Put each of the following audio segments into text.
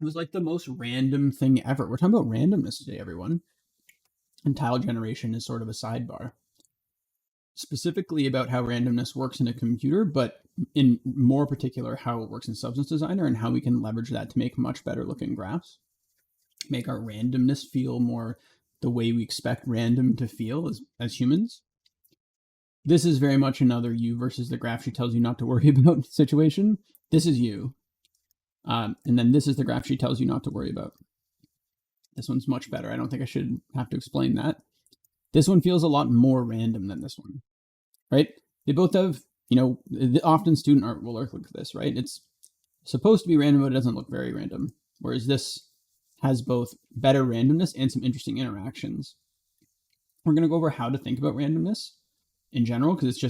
It was like the most random thing ever. We're talking about randomness today, everyone. And tile generation is sort of a sidebar. Specifically about how randomness works in a computer, but in more particular, how it works in Substance Designer and how we can leverage that to make much better looking graphs. Make our randomness feel more the way we expect random to feel as humans. This is very much another you versus the graph she tells you not to worry about situation. This is you. And then this is the graph she tells you not to worry about. This one's much better. I don't think I should have to explain that. This one feels a lot more random than this one, right? They both have, often student art will look like this, right? It's supposed to be random, but it doesn't look very random. Whereas this has both better randomness and some interesting interactions. We're going to go over how to think about randomness in general, because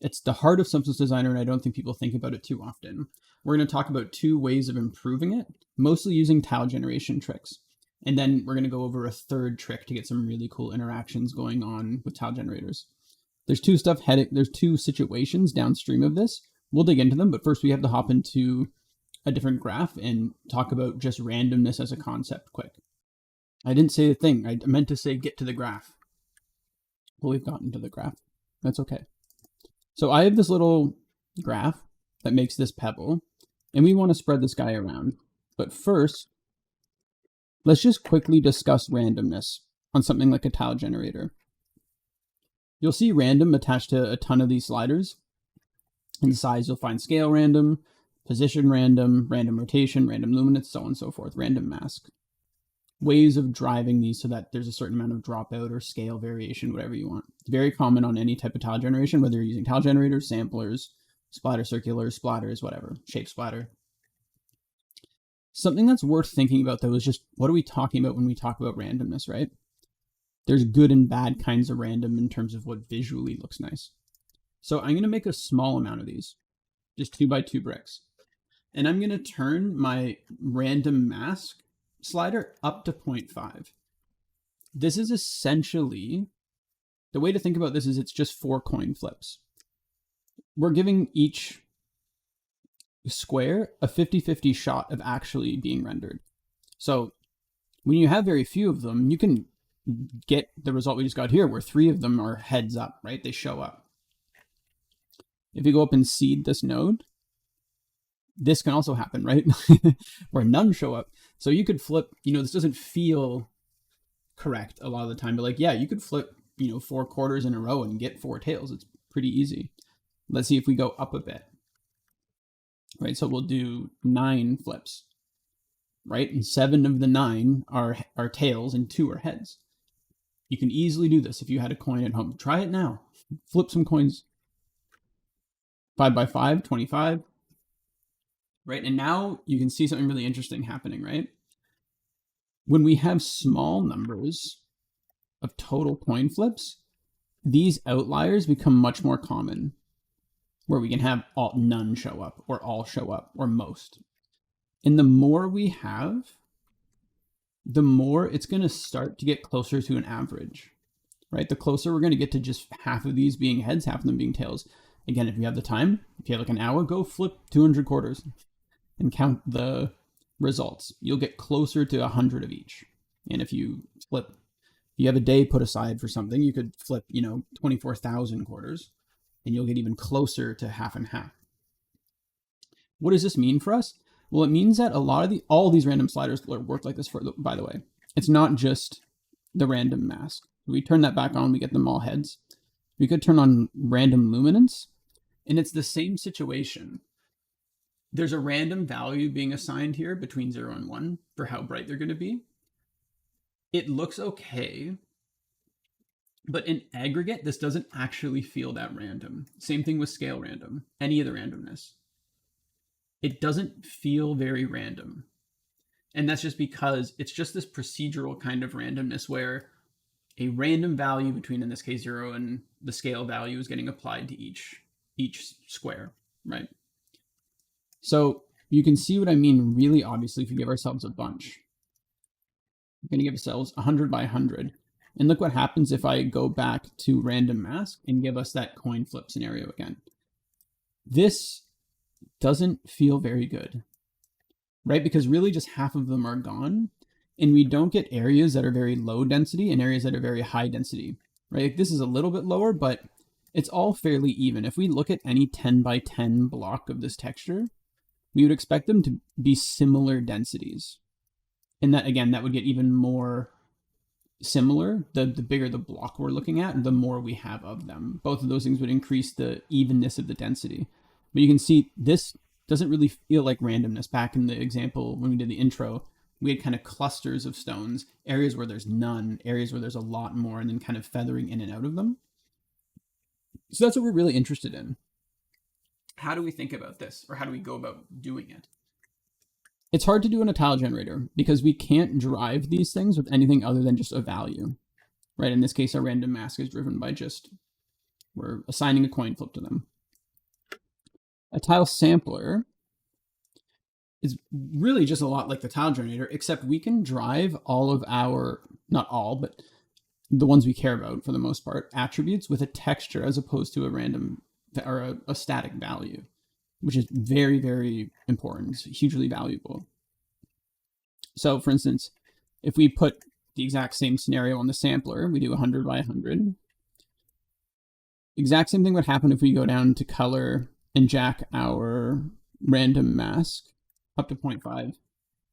it's the heart of Substance Designer, and I don't think people think about it too often. We're going to talk about 2 ways of improving it, mostly using tile generation tricks. And then we're going to go over a 3rd trick to get some really cool interactions going on with tile generators. There's 2 situations downstream of this. We'll dig into them, but first we have to hop into a different graph and talk about just randomness as a concept quick. I didn't say a thing. I meant to say get to the graph. Well, we've gotten to the graph. That's okay. So I have this little graph that makes this pebble, and we want to spread this guy around. But first, let's just quickly discuss randomness on something like a tile generator. You'll see random attached to a ton of these sliders. In size, you'll find scale random, position random, random rotation, random luminance, so on and so forth, random mask. Ways of driving these so that there's a certain amount of dropout or scale variation, whatever you want. It's very common on any type of tile generation, whether you're using tile generators, samplers, splatter circulars, splatters, whatever, shape splatter. Something that's worth thinking about, though, is just what are we talking about when we talk about randomness, right? There's good and bad kinds of random in terms of what visually looks nice. So I'm going to make a small amount of these, just 2x2 bricks. And I'm going to turn my random mask slider up to 0.5. This is essentially, the way to think about this is it's just 4 coin flips. We're giving each square a 50-50 shot of actually being rendered. So when you have very few of them, you can get the result we just got here, where 3 of them are heads up, right? They show up. If you go up and seed this node, this can also happen, right? Where none show up. So you could flip, this doesn't feel correct a lot of the time, but you could flip, 4 quarters in a row and get 4 tails. It's pretty easy. Let's see if we go up a bit. Right, so we'll do 9 flips, right? And 7 of the 9 are tails and 2 are heads. You can easily do this if you had a coin at home. Try it now. Flip some coins. 5x5, 25. Right, and now you can see something really interesting happening, right? When we have small numbers of total coin flips, these outliers become much more common, where we can have none show up, or all show up, or most. And the more we have, the more it's going to start to get closer to an average, right? The closer we're going to get to just half of these being heads, half of them being tails. Again, if you have the time, if you have an hour, go flip 200 quarters and count the results. You'll get closer to 100 of each. And if you have a day put aside for something, you could flip, 24,000 quarters, and you'll get even closer to half and half. What does this mean for us? Well, it means that all these random sliders work like this, by the way. It's not just the random mask. We turn that back on, we get them all heads. We could turn on random luminance, and it's the same situation. There's a random value being assigned here between 0 and 1 for how bright they're going to be. It looks okay, but in aggregate, this doesn't actually feel that random. Same thing with scale random, any of the randomness. It doesn't feel very random. And that's just because it's just this procedural kind of randomness where a random value between, in this case, 0 and the scale value is getting applied to each square, right? So you can see what I mean really obviously if we give ourselves a bunch. We're going to give ourselves 100 by 100. And look what happens if I go back to random mask and give us that coin flip scenario again. This doesn't feel very good. right? Because really just half of them are gone, and we don't get areas that are very low density and areas that are very high density, right? Like this is a little bit lower, but it's all fairly even. If we look at any 10 by 10 block of this texture, we would expect them to be similar densities. And that, again, that would get even more similar. The bigger the block we're looking at, the more we have of them. Both of those things would increase the evenness of the density. But you can see this doesn't really feel like randomness. Back in the example when we did the intro, we had kind of clusters of stones, areas where there's none, areas where there's a lot more, and then kind of feathering in and out of them. So that's what we're really interested in. How do we think about this, or how do we go about doing it? It's hard to do in a tile generator because we can't drive these things with anything other than just a value, right? In this case, our random mask is driven by just, we're assigning a coin flip to them. A tile sampler is really just a lot like the tile generator, except we can drive all of our, not all, but the ones we care about for the most part, attributes with a texture as opposed to a random or a static value, which is very, very important. It's hugely valuable. So for instance, if we put the exact same scenario on the sampler, we do 100 by 100. Exact same thing would happen if we go down to color and jack our random mask up to 0.5.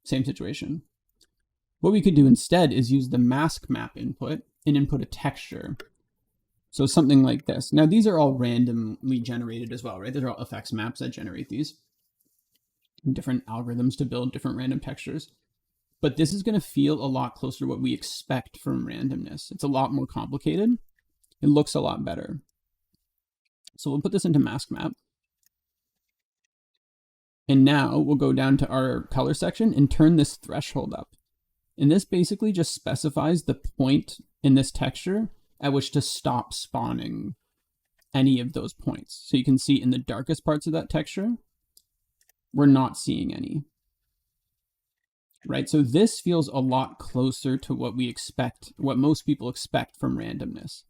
Same situation. What we could do instead is use the mask map input and input a texture. So something like this. Now these are all randomly generated as well, right? These are all effects maps that generate these. And different algorithms to build different random textures. But this is going to feel a lot closer to what we expect from randomness. It's a lot more complicated. It looks a lot better. So we'll put this into mask map. And now we'll go down to our color section and turn this threshold up. And this basically just specifies the point in this texture at which to stop spawning any of those points. So you can see in the darkest parts of that texture, we're not seeing any. Right? So this feels a lot closer to what we expect, what most people expect from randomness.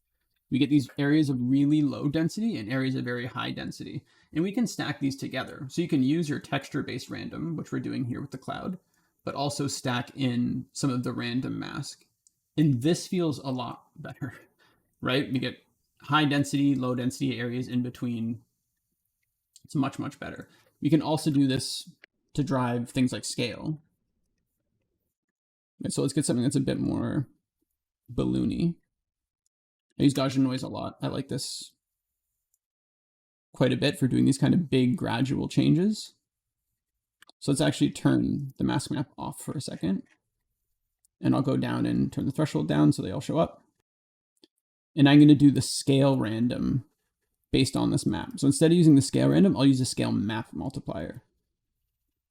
We get these areas of really low density and areas of very high density. And we can stack these together. So you can use your texture-based random, which we're doing here with the cloud, but also stack in some of the random mask. And this feels a lot better, right? We get high density, low density areas in between. It's much, much better. We can also do this to drive things like scale. So let's get something that's a bit more balloony. I use Gaussian noise a lot. I like this quite a bit for doing these kind of big gradual changes. So let's actually turn the mask map off for a second. And I'll go down and turn the threshold down so they all show up. And I'm going to do the scale random based on this map. So instead of using the scale random, I'll use the scale map multiplier.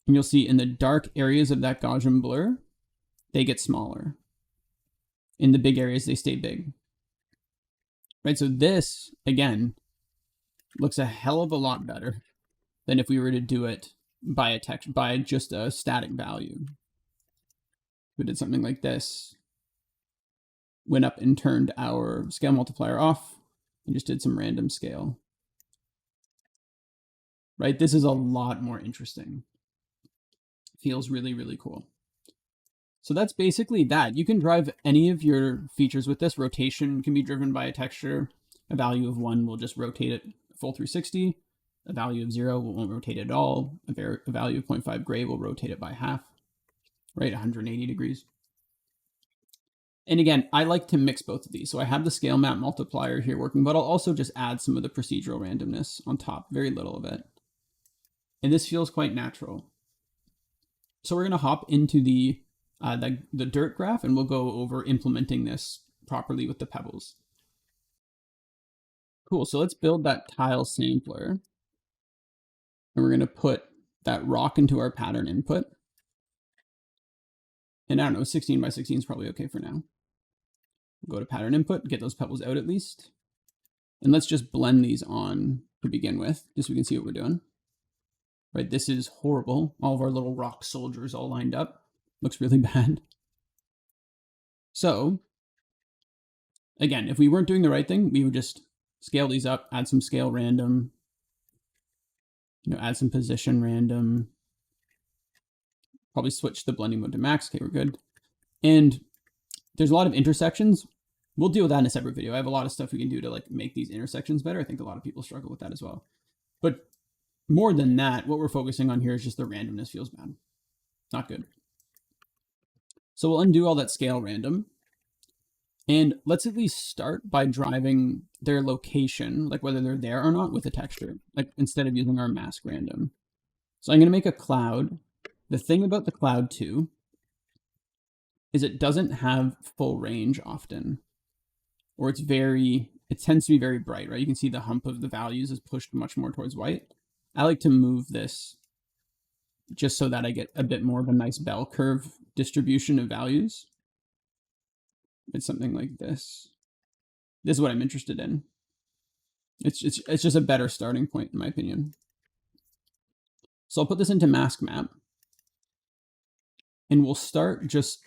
And you'll see in the dark areas of that Gaussian blur, they get smaller. In the big areas, they stay big. Right, so this, again, looks a hell of a lot better than if we were to do it by a text, by just a static value. We did something like this, went up and turned our scale multiplier off, and just did some random scale. Right, this is a lot more interesting. Feels really, really cool. So that's basically that. You can drive any of your features with this. Rotation can be driven by a texture. A value of 1 will just rotate it full 360. A value of 0 won't rotate it at all. A value of 0.5 gray will rotate it by half, right? 180 degrees. And again, I like to mix both of these. So I have the scale map multiplier here working, but I'll also just add some of the procedural randomness on top, very little of it. And this feels quite natural. So we're going to hop into the dirt graph, and we'll go over implementing this properly with the pebbles. Cool, so let's build that tile sampler. And we're going to put that rock into our pattern input. And I don't know, 16 by 16 is probably okay for now. We'll go to pattern input, get those pebbles out at least. And let's just blend these on to begin with, just so we can see what we're doing. Right, this is horrible. All of our little rock soldiers all lined up. Looks really bad. So, again, if we weren't doing the right thing, we would just scale these up, add some scale random, add some position random, Probably switch the blending mode to max. Okay, we're good. And there's a lot of intersections. We'll deal with that in a separate video. I have a lot of stuff we can do to like make these intersections better. I think a lot of people struggle with that as well. But more than that, what we're focusing on here is just the randomness feels bad. Not good. So we'll undo all that scale random. And let's at least start by driving their location, like whether they're there or not, with a texture, like instead of using our mask random. So I'm going to make a cloud. The thing about the cloud too is it doesn't have full range often, or it tends to be very bright, right? You can see the hump of the values is pushed much more towards white. I like to move this just so that I get a bit more of a nice bell curve distribution of values. It's something like this. This is what I'm interested in. It's just a better starting point, in my opinion. So I'll put this into mask map, and we'll start just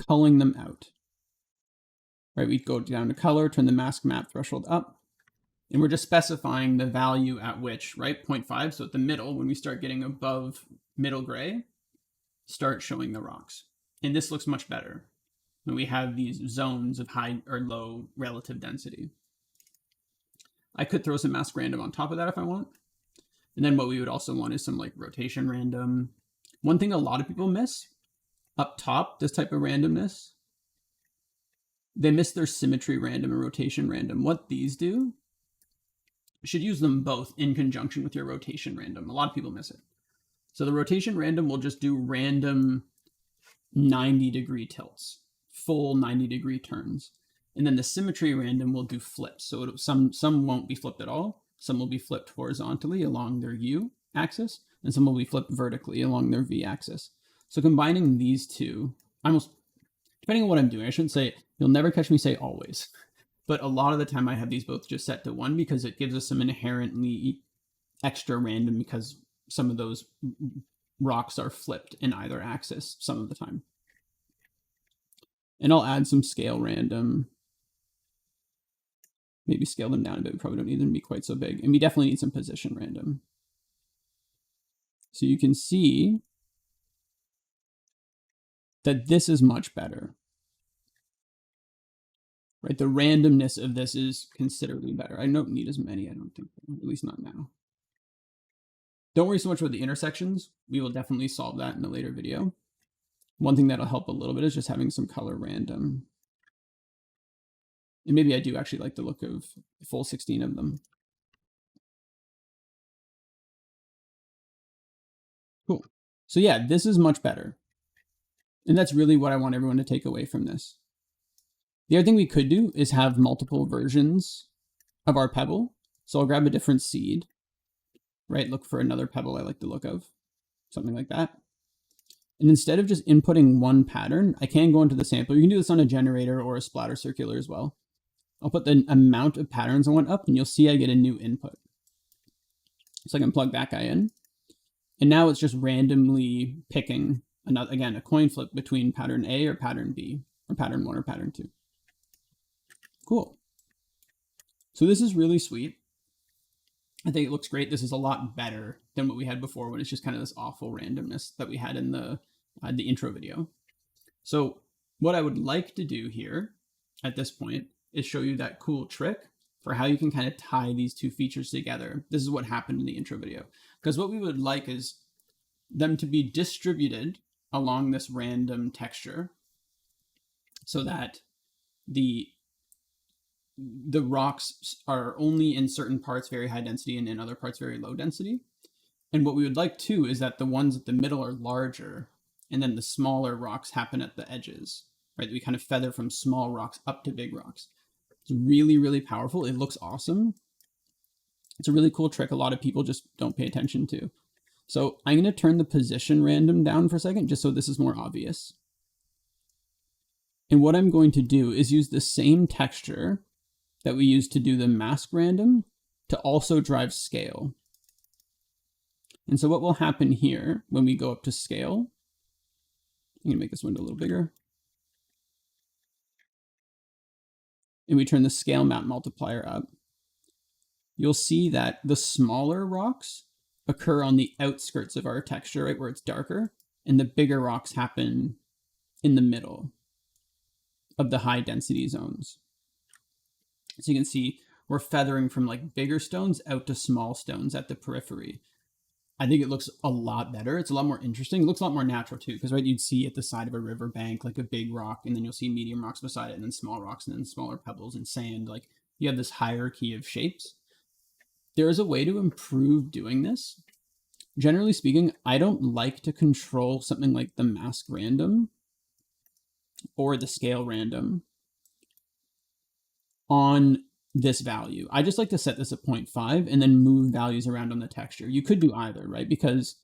culling them out. Right, we go down to color, turn the mask map threshold up, and we're just specifying the value at which, right, 0.5. So at the middle, when we start getting above middle gray, start showing the rocks. And this looks much better when we have these zones of high or low relative density. I could throw some mask random on top of that if I want. And then what we would also want is some like rotation random. One thing a lot of people miss up top, this type of randomness, they miss their symmetry random and rotation random. What these do, you should use them both in conjunction with your rotation random. A lot of people miss it. So the rotation random will just do random 90-degree tilts, full 90-degree turns. And then the symmetry random will do flips. So some won't be flipped at all. Some will be flipped horizontally along their U axis, and some will be flipped vertically along their V axis. So combining these two, depending on what I'm doing, I shouldn't say, you'll never catch me say always. But a lot of the time I have these both just set to 1 because it gives us some inherently extra random because some of those rocks are flipped in either axis some of the time. And I'll add some scale random. Maybe scale them down a bit. We probably don't need them to be quite so big. And we definitely need some position random. So you can see that this is much better. Right, the randomness of this is considerably better. I don't need as many, I don't think, at least not now. Don't worry so much about the intersections. We will definitely solve that in a later video. One thing that'll help a little bit is just having some color random. And maybe I do actually like the look of the full 16 of them. Cool. So yeah, this is much better. And that's really what I want everyone to take away from this. The other thing we could do is have multiple versions of our pebble. So I'll grab a different seed, right? Look for another pebble I like the look of, something like that. And instead of just inputting one pattern, I can go into the sample. You can do this on a generator or a splatter circular as well. I'll put the amount of patterns I want up, and you'll see I get a new input. So I can plug that guy in. And now it's just randomly picking, again, a coin flip between pattern A or pattern B, or pattern 1 or pattern 2. Cool. So this is really sweet. I think it looks great. This is a lot better than what we had before when it's just kind of this awful randomness that we had in the intro video. So what I would like to do here at this point is show you that cool trick for how you can kind of tie these two features together. This is what happened in the intro video. Because what we would like is them to be distributed along this random texture so that the rocks are only in certain parts very high density and in other parts very low density. And what we would like too is that the ones at the middle are larger and then the smaller rocks happen at the edges, right? We kind of feather from small rocks up to big rocks. It's really, really powerful. It looks awesome. It's a really cool trick a lot of people just don't pay attention to. So I'm going to turn the position random down for a second, just so this is more obvious. And what I'm going to do is use the same texture that we used to do the mask random to also drive scale. And so what will happen here when we go up to scale, I'm going to make this window a little bigger. And we turn the scale map multiplier up, you'll see that the smaller rocks occur on the outskirts of our texture, right where it's darker. and the bigger rocks happen in the middle of the high density zones. So you can see we're feathering from like bigger stones out to small stones at the periphery. I think it looks a lot better. It's a lot more interesting. It looks a lot more natural too, because right, you'd see at the side of a river bank like a big rock, and then you'll see medium rocks beside it, and then small rocks, and then smaller pebbles and sand. Like you have this hierarchy of shapes. There is a way to improve doing this. Generally speaking, I don't like to control something like the mask random or the scale random on this value. I just like to set this at 0.5 and then move values around on the texture. You could do either, right? Because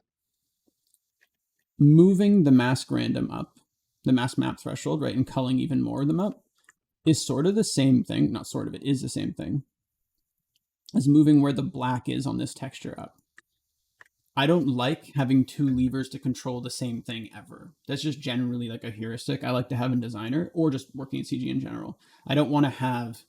moving the mask random up, the mask map threshold, right, and culling even more of them up is sort of the same thing. Not sort of, it is the same thing as moving where the black is on this texture up. I don't like having two levers to control the same thing ever. That's just generally like a heuristic I like to have in Designer or just working in CG in general. I don't want to have,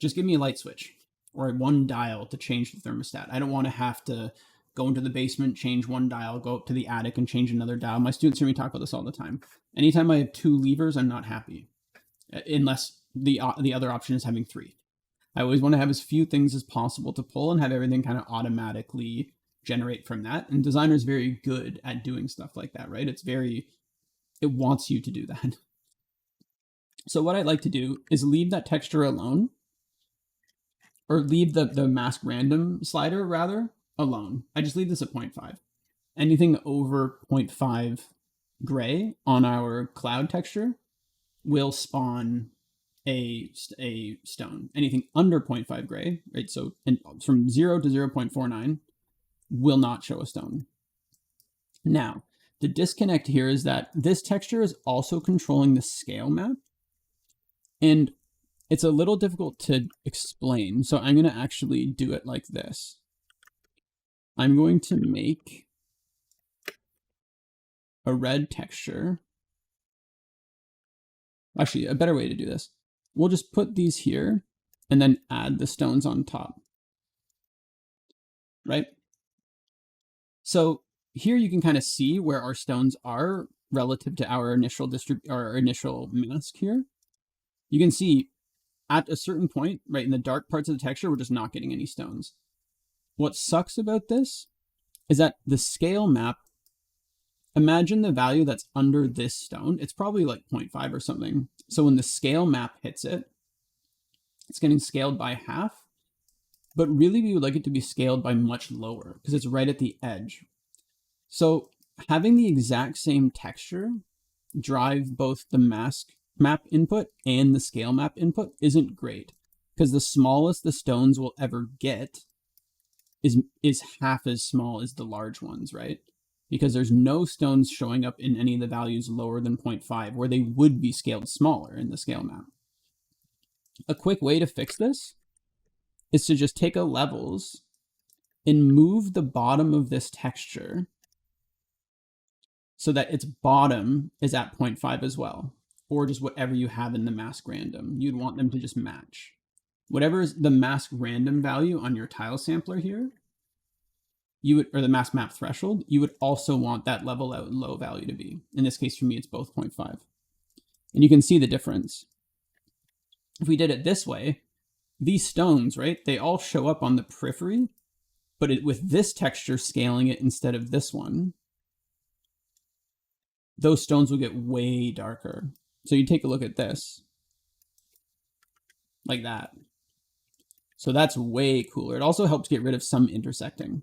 just give me a light switch or one dial to change the thermostat. I don't want to have to go into the basement, change one dial, go up to the attic and change another dial. My students hear me talk about this all the time. Anytime I have two levers, I'm not happy, unless the other option is having three. I always want to have as few things as possible to pull and have everything kind of automatically generate from that. And Designer is very good at doing stuff like that, right? It wants you to do that. So what I like to do is leave that texture alone, or leave the mask random slider rather alone. I just leave this at 0.5. Anything over 0.5 gray on our cloud texture will spawn a stone. Anything under 0.5 gray, right? So from 0 to 0.49 will not show a stone. Now, the disconnect here is that this texture is also controlling the scale map, and it's a little difficult to explain. So I'm going to actually do it like this. I'm going to make a red texture. Actually, a better way to do this. We'll just put these here and then add the stones on top, right? So here you can kind of see where our stones are relative to our initial mask here. You can see at a certain point, right, in the dark parts of the texture, we're just not getting any stones. What sucks about this is that the scale map, imagine the value that's under this stone. It's probably like 0.5 or something. So when the scale map hits it, it's getting scaled by half. But really, we would like it to be scaled by much lower because it's right at the edge. So having the exact same texture drive both the mask map input and the scale map input isn't great, because the smallest the stones will ever get is half as small as the large ones, right? Because there's no stones showing up in any of the values lower than 0.5, where they would be scaled smaller in the scale map. A quick way to fix this is to just take a levels and move the bottom of this texture so that its bottom is at 0.5 as well, or just whatever you have in the mask random. You'd want them to just match. Whatever is the mask random value on your tile sampler here, you would, or the mask map threshold, you would also want that level out low value to be. In this case, for me, it's both 0.5. And you can see the difference. If we did it this way, these stones, right, they all show up on the periphery, but with this texture scaling it instead of this one, those stones will get way darker. So you take a look at this, like that. So that's way cooler. It also helps get rid of some intersecting.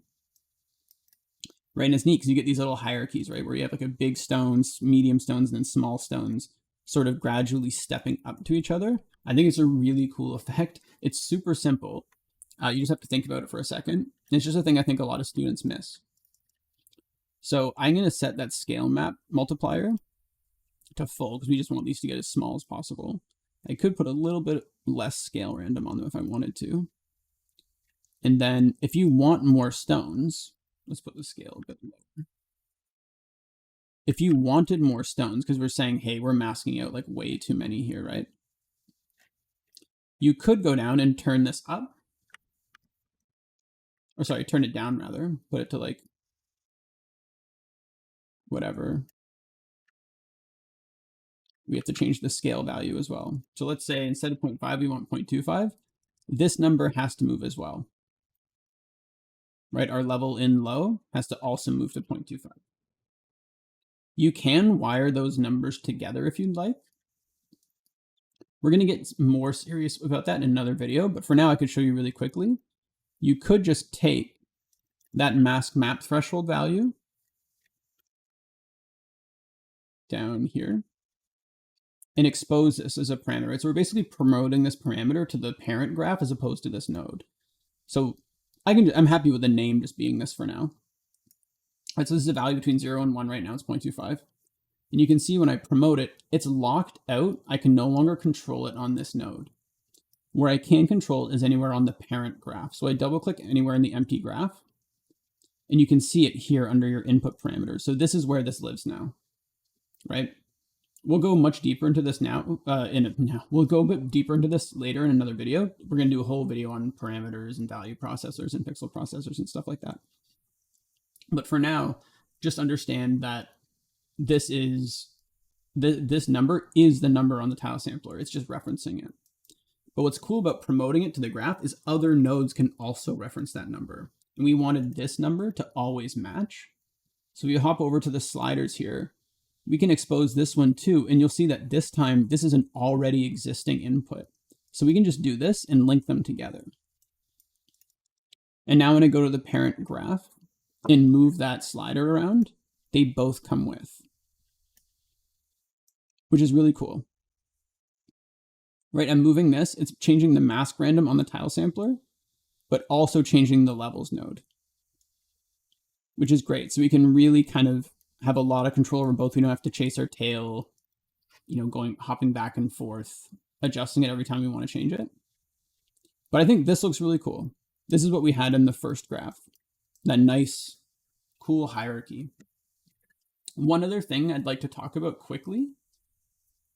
Right, and it's neat because you get these little hierarchies, right, where you have like a big stones, medium stones, and then small stones sort of gradually stepping up to each other. I think it's a really cool effect. It's super simple. You just have to think about it for a second. And it's just a thing I think a lot of students miss. So I'm going to set that scale map multiplier to full because we just want these to get as small as possible. I could put a little bit less scale random on them if I wanted to. And then if you want more stones, let's put the scale a bit lower. If you wanted more stones, because we're saying, hey, we're masking out like way too many here, right? You could go down and turn this up. Or sorry, turn it down rather. Put it to like whatever. we have to change the scale value as well. So let's say instead of 0.5, we want 0.25. This number has to move as well, right? Our level in low has to also move to 0.25. You can wire those numbers together if you'd like. We're going to get more serious about that in another video, but for now I could show you really quickly. You could just take that mask map threshold value down here and expose this as a parameter. So we're basically promoting this parameter to the parent graph as opposed to this node. So I'm happy with the name just being this for now. Right, so this is a value between 0 and 1 right now. It's 0.25. And you can see when I promote it, it's locked out. I can no longer control it on this node. Where I can control it is anywhere on the parent graph. So I double click anywhere in the empty graph, and you can see it here under your input parameters. So this is where this lives now, right? We'll go much deeper into this now. We'll go a bit deeper into this later in another video. We're going to do a whole video on parameters and value processors and pixel processors and stuff like that. But for now, just understand that this number is the number on the tile sampler. It's just referencing it. But what's cool about promoting it to the graph is other nodes can also reference that number. And we wanted this number to always match. So if you hop over to the sliders here, we can expose this one too. And you'll see that this time, this is an already existing input. So we can just do this and link them together. And now when I go to the parent graph and move that slider around, they both come with, which is really cool. Right, I'm moving this, it's changing the mask random on the tile sampler, but also changing the levels node, which is great. So we can really kind of have a lot of control over both. We don't have to chase our tail, hopping back and forth, adjusting it every time we want to change it. But I think this looks really cool. This is what we had in the first graph, that nice, cool hierarchy. One other thing I'd like to talk about quickly,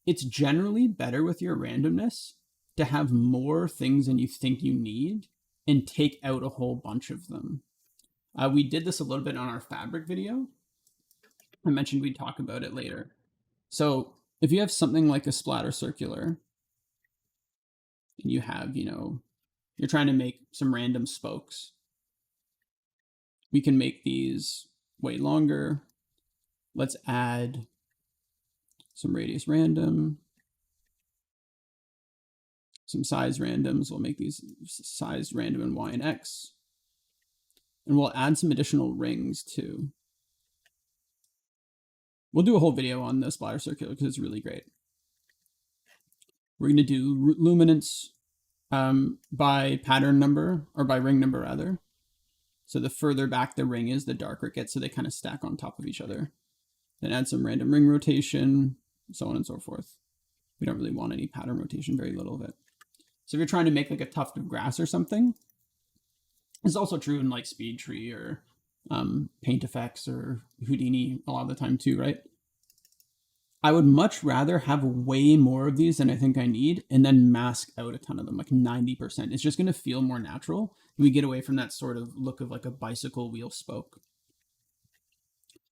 it's generally better with your randomness to have more things than you think you need and take out a whole bunch of them. We did this a little bit on our fabric video. I mentioned we'd talk about it later. So if you have something like a splatter circular and you have, you're trying to make some random spokes, we can make these way longer. Let's add some radius random, some size randoms. We'll make these sized random in Y and X. And we'll add some additional rings too. We'll do a whole video on the splatter circular because it's really great. We're going to do luminance by pattern number, or by ring number rather. So the further back the ring is, the darker it gets, so they kind of stack on top of each other. Then add some random ring rotation, so on and so forth. We don't really want any pattern rotation, very little of it. So if you're trying to make like a tuft of grass or something, it's also true in like Speed Tree or Paint Effects or Houdini a lot of the time too, right? I would much rather have way more of these than I think I need and then mask out a ton of them, like 90%. It's just going to feel more natural. We get away from that sort of look of like a bicycle wheel spoke.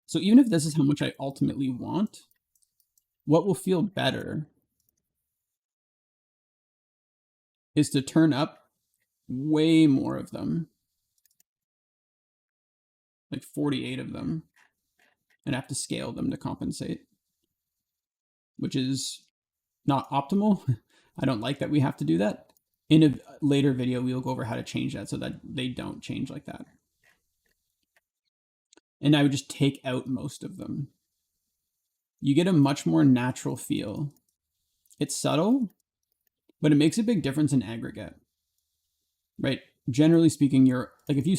So even if this is how much I ultimately want, what will feel better is to turn up way more of them, like 48 of them, and have to scale them to compensate, which is not optimal. I don't like that we have to do that. In a later video, we'll go over how to change that so that they don't change like that. And I would just take out most of them. You get a much more natural feel. It's subtle, but it makes a big difference in aggregate, right? Generally speaking, you're like, if you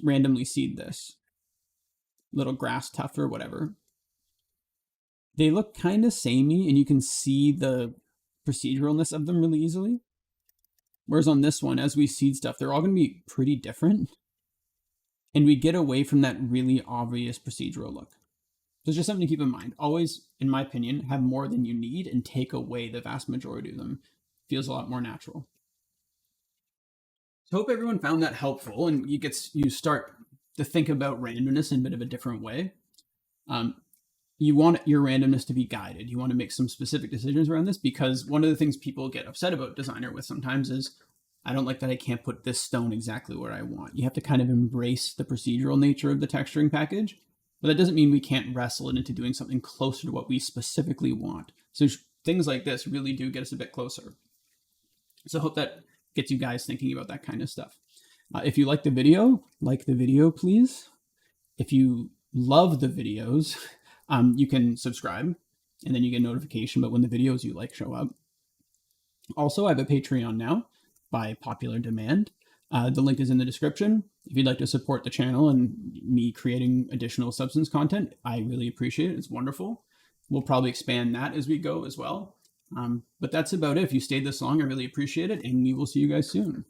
randomly seed this little grass tuft or whatever, they look kind of samey and you can see the proceduralness of them really easily. Whereas on this one, as we seed stuff, they're all going to be pretty different. And we get away from that really obvious procedural look. So it's just something to keep in mind. Always, in my opinion, have more than you need and take away the vast majority of them. Feels a lot more natural. So I hope everyone found that helpful and you start to think about randomness in a bit of a different way. you want your randomness to be guided. You want to make some specific decisions around this, because one of the things people get upset about Designer with sometimes is, I don't like that I can't put this stone exactly where I want. You have to kind of embrace the procedural nature of the texturing package, but that doesn't mean we can't wrestle it into doing something closer to what we specifically want. So things like this really do get us a bit closer. So I hope that gets you guys thinking about that kind of stuff. If you like the video, please. If you love the videos, you can subscribe, and then you get a notification about when the videos you like show up. Also, I have a Patreon now by popular demand. The link is in the description. If you'd like to support the channel and me creating additional substance content, I really appreciate it. It's wonderful. We'll probably expand that as we go as well. But that's about it. If you stayed this long, I really appreciate it, and we will see you guys soon.